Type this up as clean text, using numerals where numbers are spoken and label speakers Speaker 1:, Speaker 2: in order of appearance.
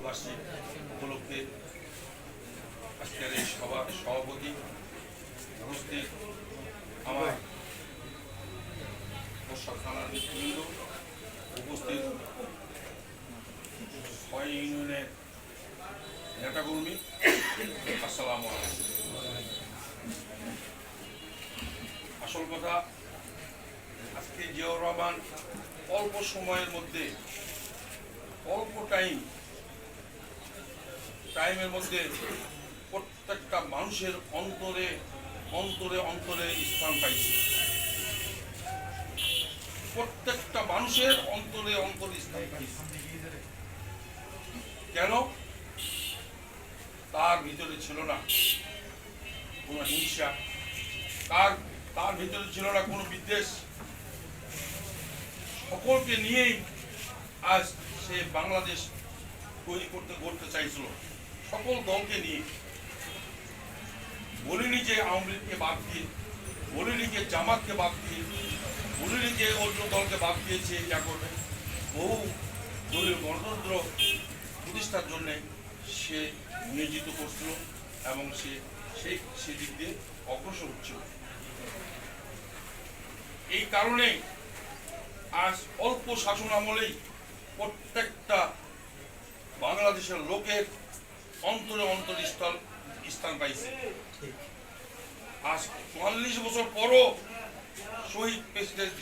Speaker 1: মৃত্যুবার্ষিকী উপলক্ষে আজকের এই সভার সভাপতি উপস্থিত আমার থানার নেতৃবৃন্দ, উপস্থিত 6 ইউনিয়নের নেতাকর্মী, আসসালামু আলাইকুম। আসল কথা, আজকে জিয়াউর রহমান অল্প সময়ের মধ্যে অল্প টাইমের মধ্যে প্রত্যেকটা মানুষের অন্তরে অন্তরে অন্তরে স্থান পাইছে। প্রত্যেকটা মানুষের অন্তরে অন্তরে স্থান পাইছে। কেন? তার ভিতরে ছিল না কোনো হিংসা, তার ভিতরে ছিল না কোনো বিদ্বেষ। সকলকে নিয়েই আজ সে বাংলাদেশ তৈরি করতে চাইছিল, সকল দলকে নিয়ে। বলিনি যে আওয়ামী লীগকে বাদ দিয়ে, বলিনি যে জামাতকে বাদ দিয়ে, বলিনি যে অন্য দলকে বাদ দিয়েছে যা করবে। বহু দলীয় গণতন্ত্র প্রতিষ্ঠার জন্য সে নিয়োজিত করছিল এবং সে দিক দিয়ে অগ্রসর হচ্ছিল। এই কারণে আজ অল্প শাসন আমলেই প্রত্যেকটা বাংলাদেশের লোকের অন্তরে অন্তরে স্থান পাইছে। আজ 44 বছর পরও শহীদ প্রেসিডেন্ট